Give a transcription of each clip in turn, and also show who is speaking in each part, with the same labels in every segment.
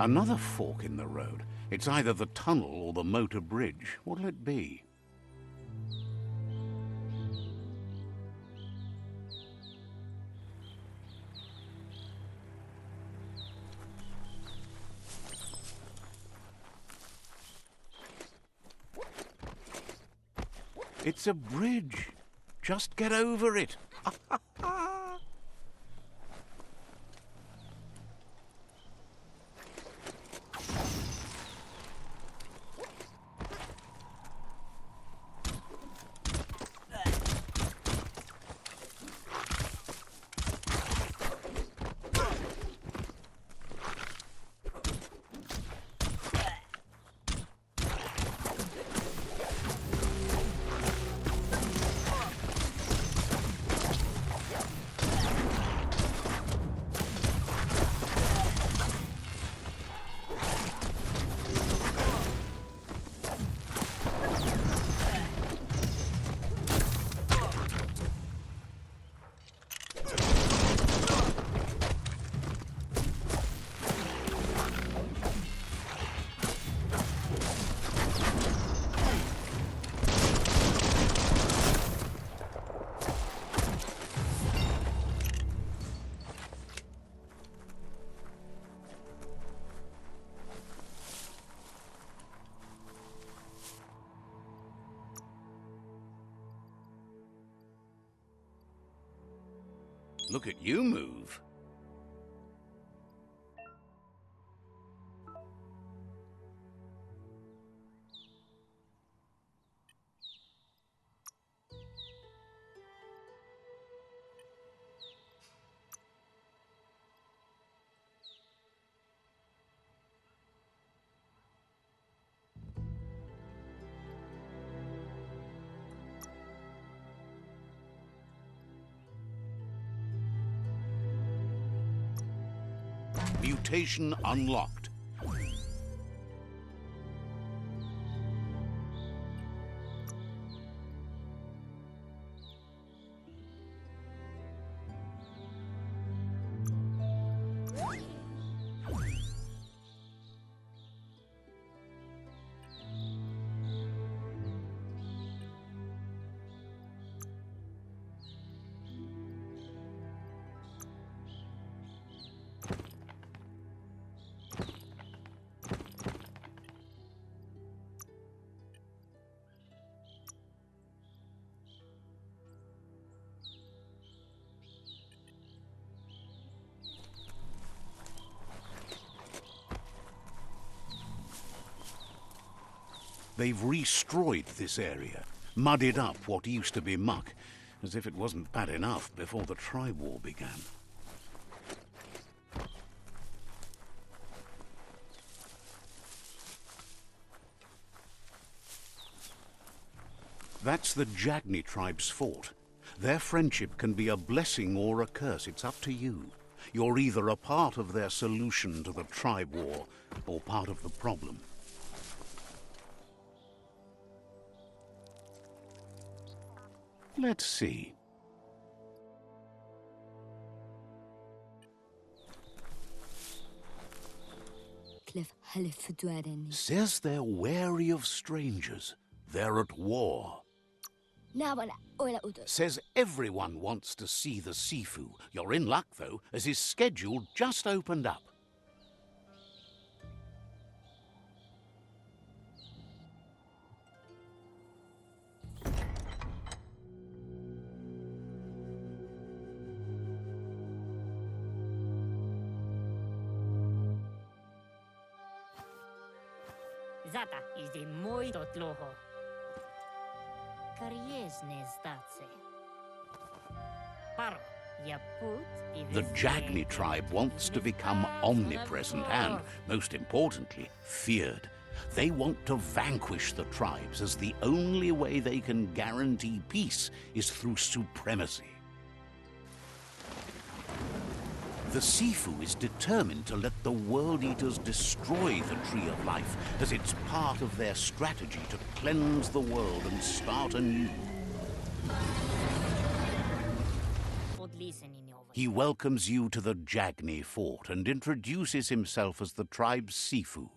Speaker 1: Another fork in the road. It's either the tunnel or the motor bridge. What'll it be? It's a bridge. Just get over it. Look at you move. Mutation unlocked. They've destroyed this area, muddied up what used to be muck, as if it wasn't bad enough before the tribe war began. That's the Jagni tribe's fort. Their friendship can be a blessing or a curse. It's up to you. You're either a part of their solution to the tribe war or part of the problem. Let's see. Says they're wary of strangers. They're at war. Says everyone wants to see the Sifu. You're in luck, though, as his schedule just opened up.
Speaker 2: Zata is the mój dotloho. Kariesne zdace. Paro, ja put.
Speaker 1: The Jagni tribe wants to become omnipresent and, most importantly, feared. They want to vanquish the tribes, as the only way they can guarantee peace is through supremacy. The Sifu is determined to let the World Eaters destroy the Tree of Life, as it's part of their strategy to cleanse the world and start anew.
Speaker 2: Podlisen in over.
Speaker 1: He welcomes you to the Jagni fort and introduces himself as the tribe's Sifu.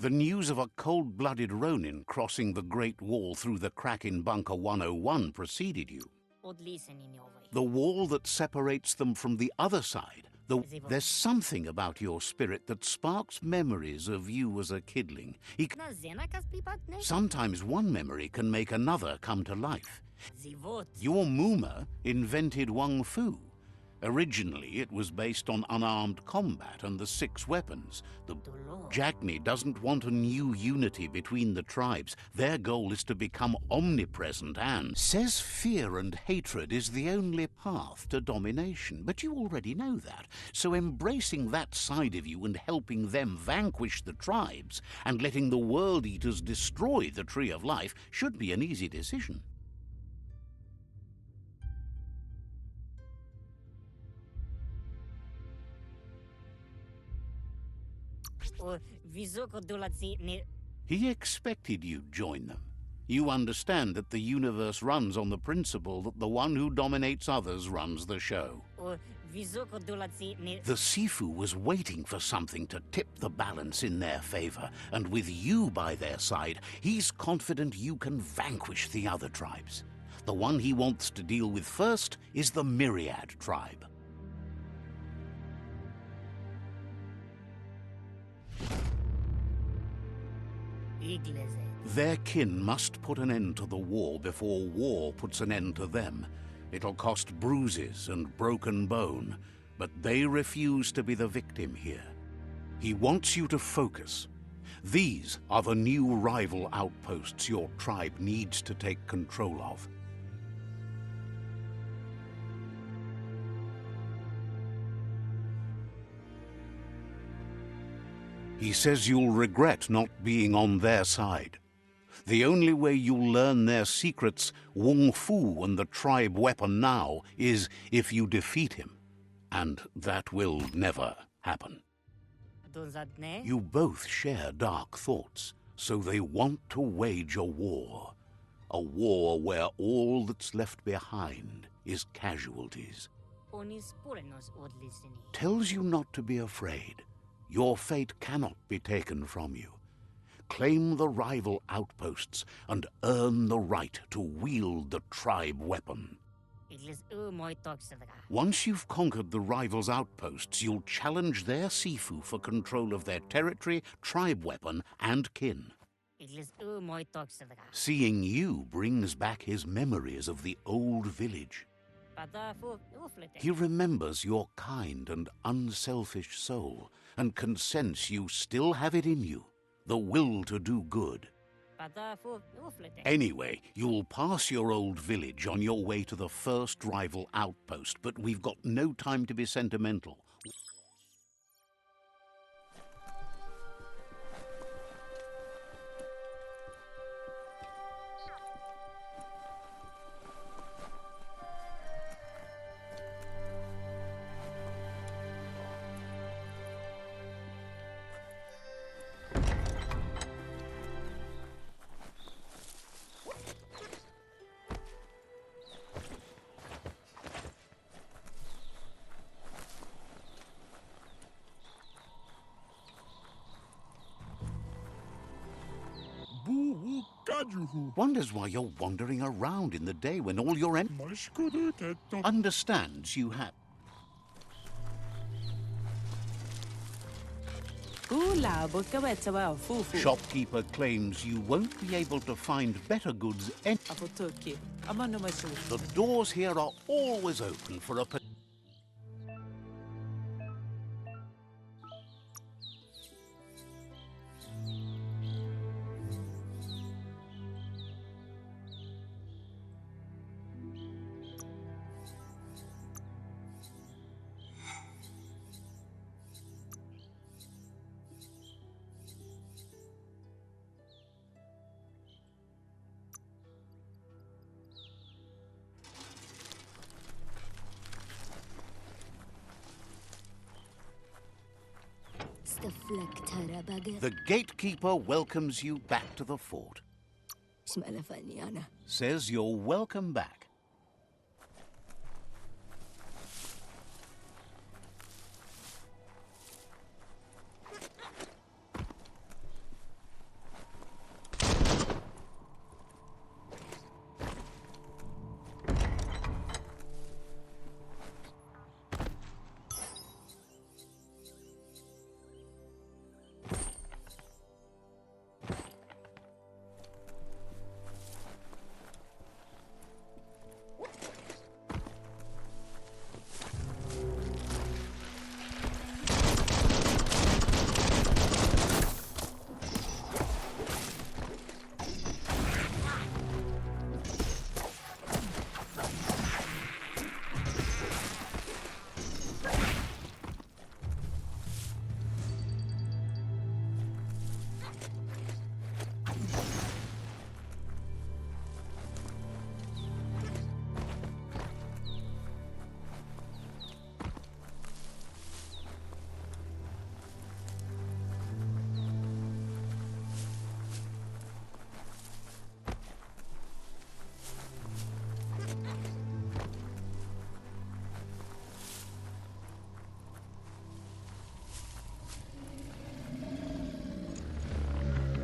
Speaker 1: The news of a cold-blooded Ronin crossing the Great Wall through the crack in Bunker 101 preceded you. The wall that separates them from the other side. There's something about your spirit that sparks memories of you as a kidling. Sometimes one memory can make another come to life. Your Muma invented Wung Fu. Originally, it was based on unarmed combat and the 6 weapons. The Jagni doesn't want a new unity between the tribes. Their goal is to become omnipresent and says fear and hatred is the only path to domination. But you already know that. So embracing that side of you and helping them vanquish the tribes and letting the World Eaters destroy the Tree of Life should be an easy decision. He expected you'd join them. You understand that the universe runs on the principle that the one who dominates others runs the show. The Sifu was waiting for something to tip the balance in their favor, and with you by their side, he's confident you can vanquish the other tribes. The one he wants to deal with first is the Myriad tribe. Their kin must put an end to the war before war puts an end to them. It'll cost bruises and broken bone, but they refuse to be the victim here. He wants you to focus. These are the new rival outposts your tribe needs to take control of. He says you'll regret not being on their side. The only way you'll learn their secrets, Wung Fu and the tribe weapon now, is if you defeat him. And that will never happen. You both share dark thoughts, so they want to wage a war. A war where all that's left behind is casualties. Tells you not to be afraid. Your fate cannot be taken from you. Claim the rival outposts and earn the right to wield the tribe weapon. Once you've conquered the rivals' outposts, you'll challenge their Sifu for control of their territory, tribe weapon, and kin. Seeing you brings back his memories of the old village. He remembers your kind and unselfish soul, and can sense you still have it in you, the will to do good. Anyway, you'll pass your old village on your way to the first rival outpost, but we've got no time to be sentimental. Wonders why you're wandering around in the day when all your understands you have. Shopkeeper claims you won't be able to find better goods. The doors here are always open for a... The gatekeeper welcomes you back to the fort. Says you're welcome back.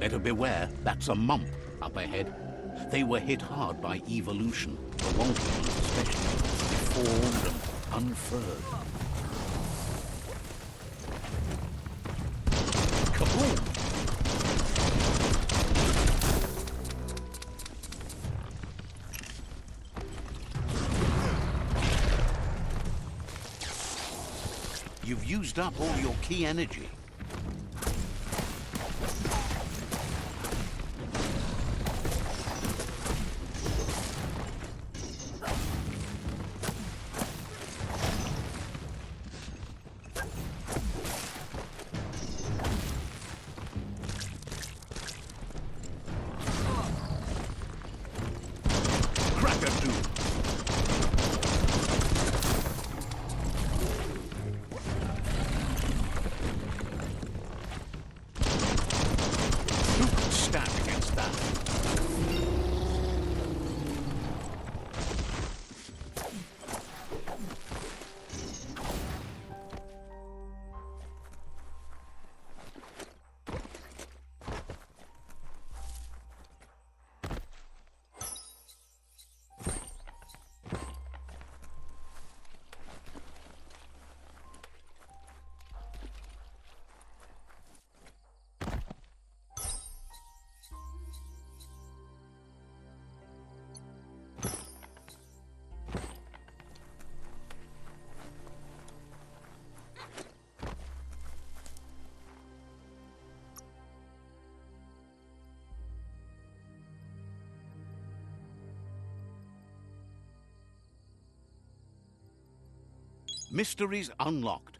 Speaker 1: Better beware, that's a mump up ahead. They were hit hard by evolution, the wonky ones especially, deformed and unfurred. Kaboom! You've used up all your key energy. Mysteries unlocked.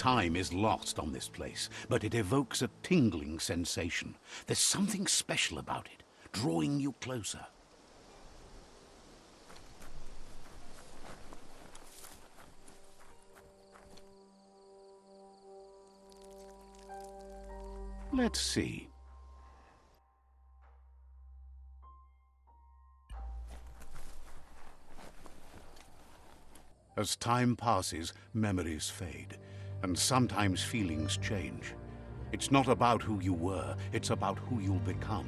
Speaker 1: Time is lost on this place, but it evokes a tingling sensation. There's something special about it, drawing you closer. Let's see. As time passes, memories fade. And sometimes feelings change. It's not about who you were, it's about who you'll become.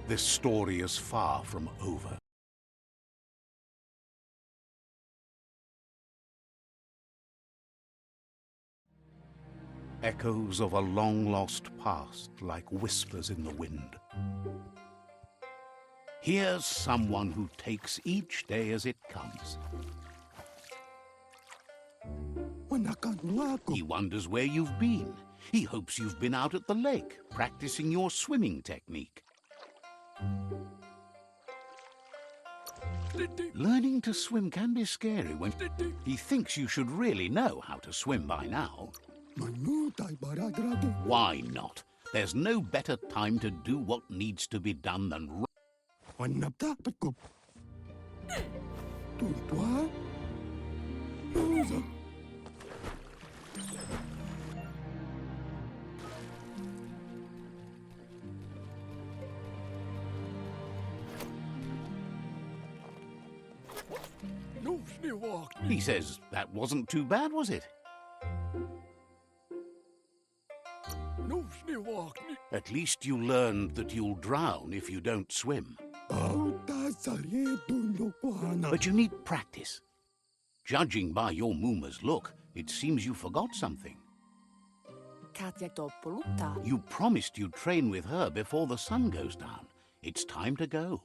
Speaker 1: This story is far from over. Echoes of a long-lost past, like whispers in the wind. Here's someone who takes each day as it comes. He wonders where you've been. He hopes you've been out at the lake, practicing your swimming technique. Learning to swim can be scary when he thinks you should really know how to swim by now. Why not? There's no better time to do what needs to be done than He says that wasn't too bad, was it? At least you learned that you'll drown if you don't swim. But you need practice. Judging by your Mooma's look, it seems you forgot something. You promised you'd train with her before the sun goes down. It's time to go.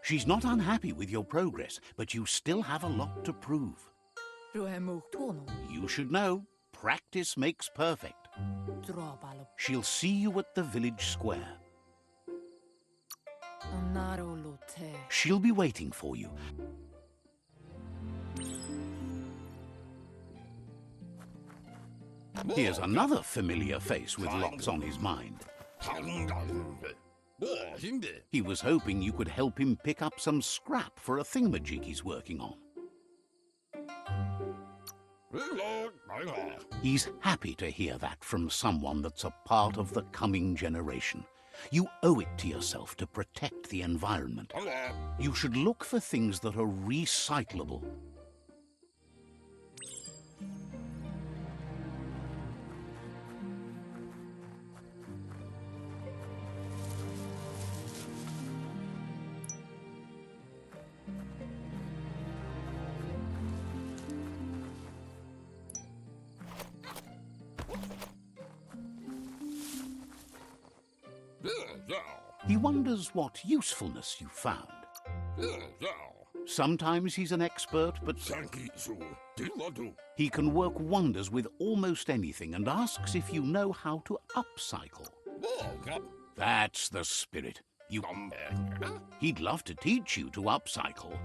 Speaker 1: She's not unhappy with your progress, but you still have a lot to prove. You should know, practice makes perfect. She'll see you at the village square. She'll be waiting for you. Here's another familiar face with lots on his mind. He was hoping you could help him pick up some scrap for a thingamajig he's working on. He's happy to hear that from someone that's a part of the coming generation. You owe it to yourself to protect the environment. You should look for things that are recyclable. He wonders what usefulness you found. Sometimes he's an expert, but he can work wonders with almost anything and asks if you know how to upcycle. That's the spirit. He'd love to teach you to upcycle.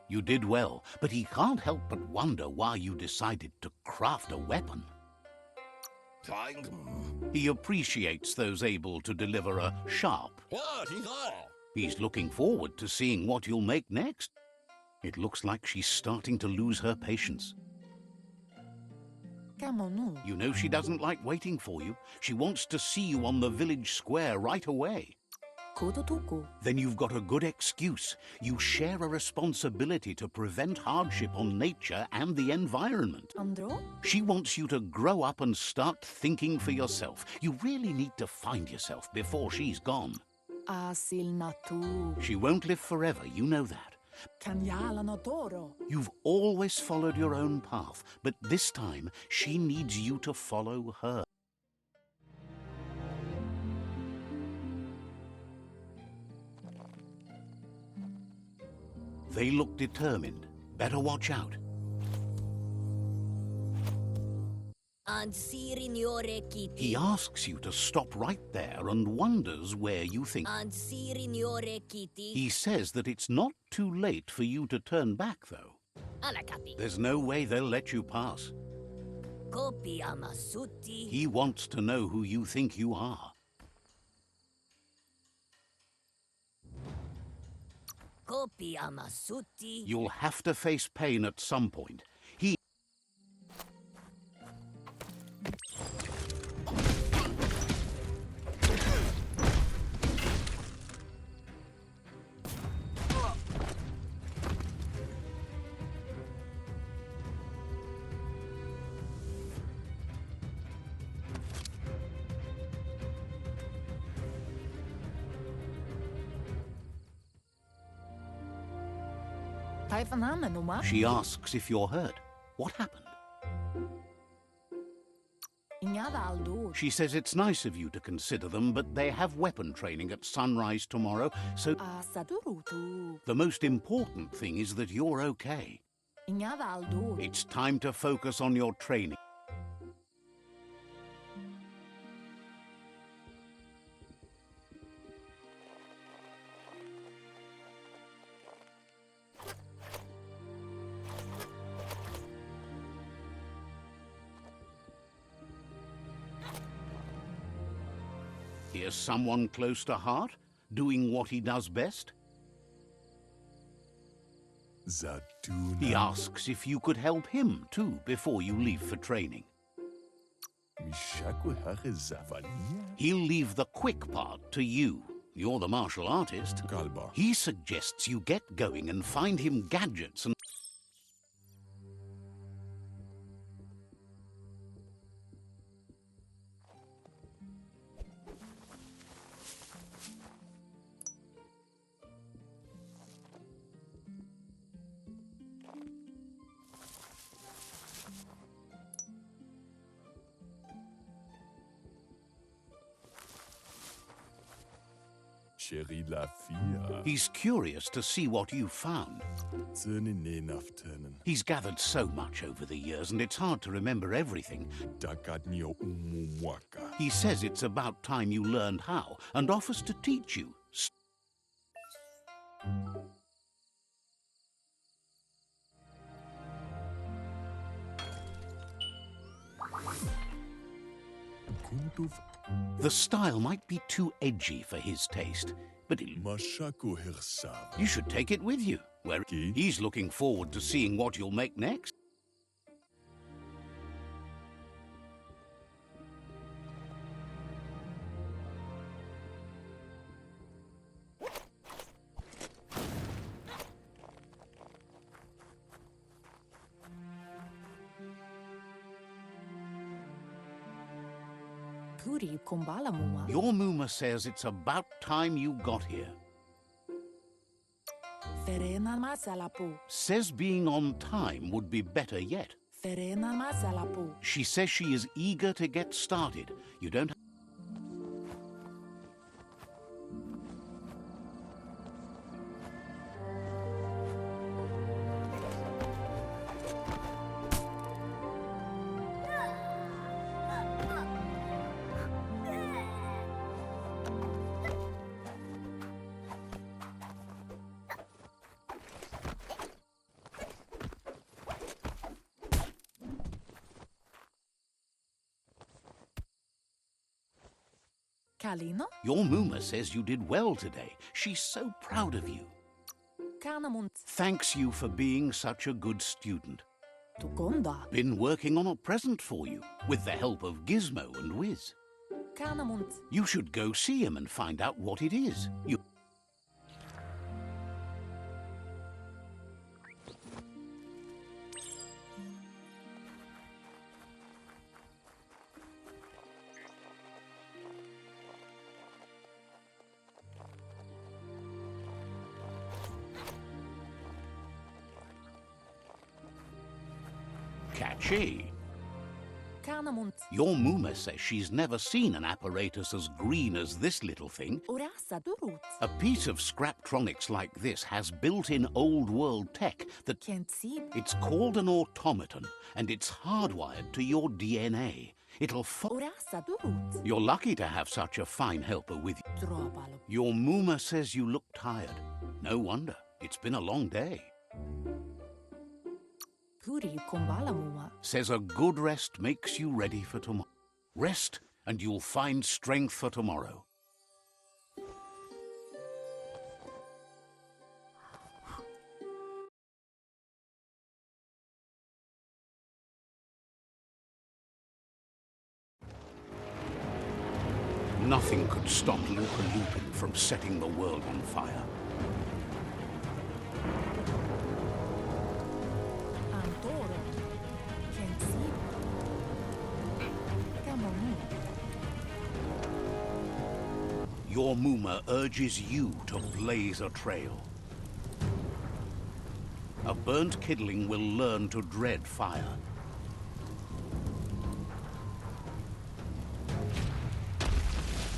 Speaker 1: You did well, but he can't help but wonder why you decided to craft a weapon. He appreciates those able to deliver a sharp. He's looking forward to seeing what you'll make next. It looks like she's starting to lose her patience. You know she doesn't like waiting for you. She wants to see you on the village square right away. Then you've got a good excuse. You share a responsibility to prevent hardship on nature and the environment. She wants you to grow up and start thinking for yourself. You really need to find yourself before she's gone. She won't live forever, you know that. You've always followed your own path, but this time she needs you to follow her. They look determined. Better watch out. He asks you to stop right there and wonders where you think. He says that it's not too late for you to turn back, though. There's no way they'll let you pass. He wants to know who you think you are. You'll have to face pain at some point. She asks if you're hurt. What happened? She says it's nice of you to consider them, but they have weapon training at sunrise tomorrow, so the most important thing is that you're okay. It's time to focus on your training. Here's someone close to heart, doing what he does best.
Speaker 3: Zatuna.
Speaker 1: He asks if you could help him too before you leave for training.
Speaker 3: Mishaku hare zavania.
Speaker 1: He'll leave the quick part to you. You're the martial artist.
Speaker 3: Kalba.
Speaker 1: He suggests you get going and find him gadgets and...
Speaker 3: Cherry la fia.
Speaker 1: He's curious to see what you've found.
Speaker 3: Zene nenafturnen.
Speaker 1: He's gathered so much over the years, and it's hard to remember everything.
Speaker 3: Dagadnio umwaka.
Speaker 1: He says it's about time you learned how, and offers to teach you.
Speaker 3: Kuntuf
Speaker 1: The style might be too edgy for his taste, but
Speaker 3: Mashaku hersav.
Speaker 1: you should take it with you, where
Speaker 3: Okay.
Speaker 1: he's looking forward to seeing what you'll make next.
Speaker 4: Puri kumbala muma.
Speaker 1: Your Muma says it's about time you got here.
Speaker 4: Ferena masalapu.
Speaker 1: Says being on time would be better yet.
Speaker 4: Ferena masalapu.
Speaker 1: She says she is eager to get started. You don't...
Speaker 4: Kalino?
Speaker 1: Your Muma says you did well today. She's so proud of you.
Speaker 4: Kanamunt.
Speaker 1: Thanks you for being such a good student.
Speaker 4: Tukonda.
Speaker 1: Been working on a present for you, with the help of Gizmo and Wiz.
Speaker 4: Kanamunt.
Speaker 1: You should go see him and find out what it is. You... Catchy.
Speaker 4: Kanamunt.
Speaker 1: Your Muma says she's never seen an apparatus as green as this little thing.
Speaker 4: Urasa durut.
Speaker 1: A piece of Scraptronics like this has built-in old-world tech that...
Speaker 4: Kent see.
Speaker 1: It's called an automaton, and it's hardwired to your DNA. It'll
Speaker 4: Urasa durut.
Speaker 1: You're lucky to have such a fine helper with you.
Speaker 4: Drobalo.
Speaker 1: Your Muma says you look tired. No wonder. It's been a long day.
Speaker 4: Puri kumbala muma.
Speaker 1: Says a good rest makes you ready for tomorrow. Rest, and you'll find strength for tomorrow. Nothing could stop Lupa Lupin from setting the world on fire.
Speaker 4: Antoro. Kent see. Kamonu.
Speaker 1: Your Muma urges you to blaze a trail. A burnt kidling will learn to dread fire.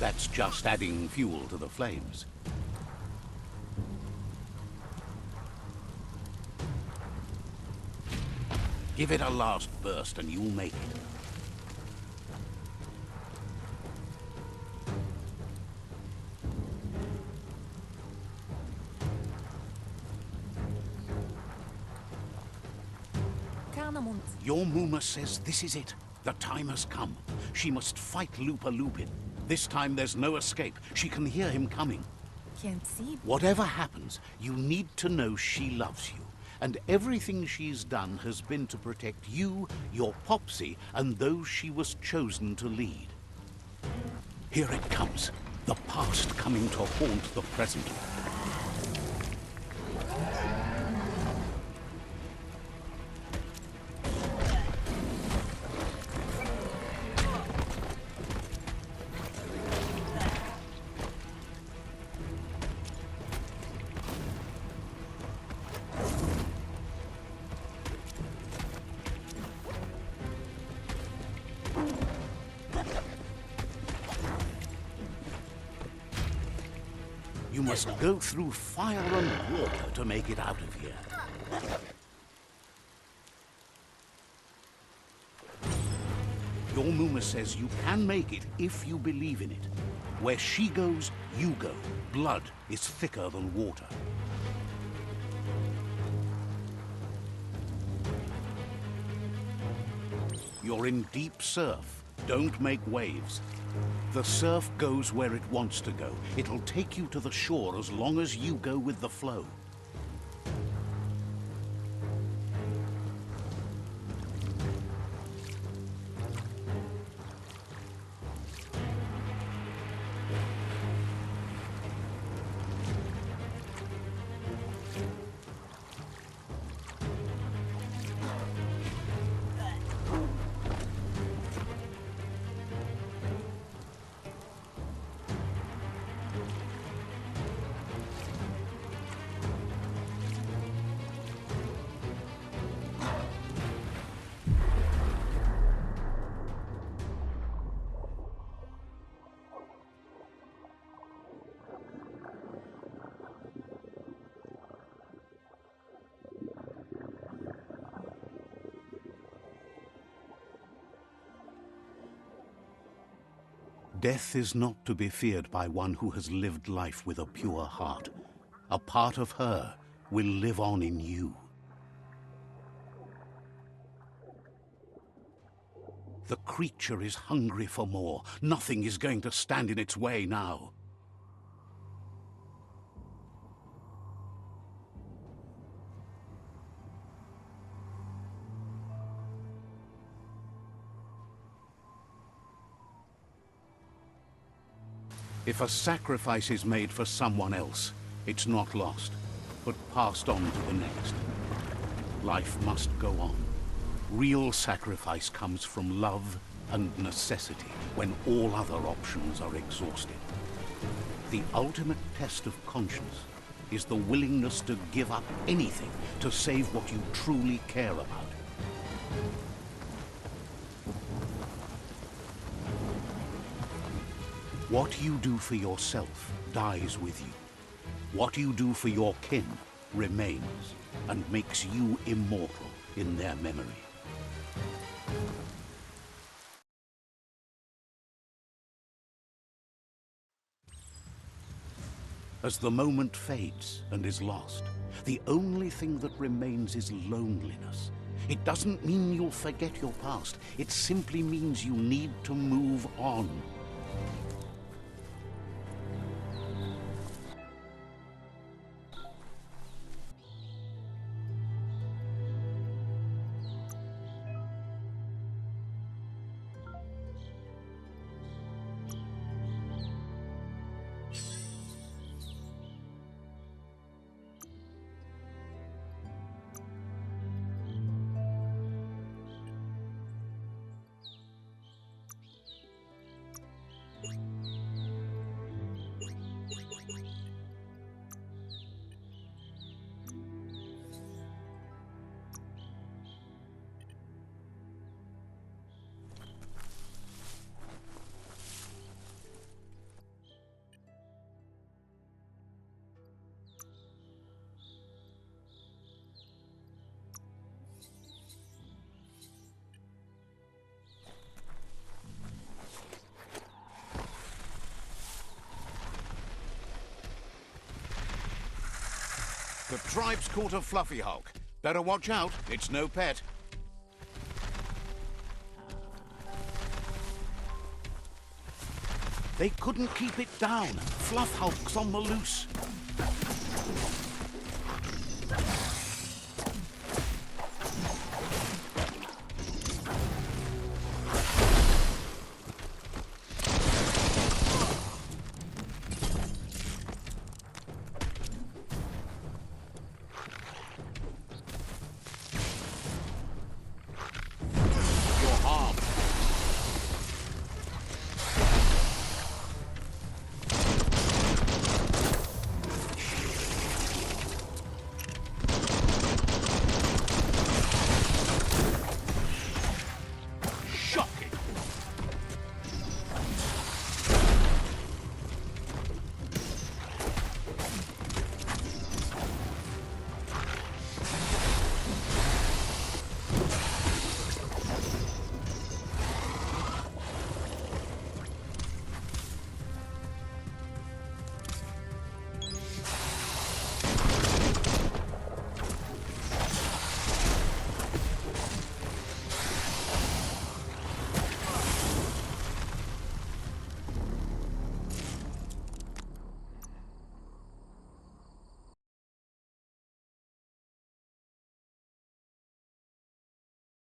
Speaker 1: That's just adding fuel to the flames. Give it a last burst and you'll make it.
Speaker 4: Kanamunt.
Speaker 1: Your Muma says this is it. The time has come. She must fight Lupa Lupin. This time there's no escape. She can hear him coming.
Speaker 4: Can't see.
Speaker 1: Whatever happens, you need to know she loves you. And everything she's done has been to protect you, your Popsy, and those she was chosen to lead. Here it comes. The past coming to haunt the present. You must go through fire and water to make it out of here. Your Muma says you can make it if you believe in it. Where she goes, you go. Blood is thicker than water. You're in deep surf. Don't make waves. The surf goes where it wants to go. It'll take you to the shore as long as you go with the flow. Death is not to be feared by one who has lived life with a pure heart. A part of her will live on in you. The creature is hungry for more. Nothing is going to stand in its way now. If a sacrifice is made for someone else, it's not lost, but passed on to the next. Life must go on. Real sacrifice comes from love and necessity, when all other options are exhausted. The ultimate test of conscience is the willingness to give up anything to save what you truly care about. What you do for yourself dies with you. What you do for your kin remains and makes you immortal in their memory. As the moment fades and is lost, the only thing that remains is loneliness. It doesn't mean you'll forget your past. It simply means you need to move on. The tribe's caught a fluffy hulk. Better watch out, it's no pet. They couldn't keep it down. Fluff hulks on the loose.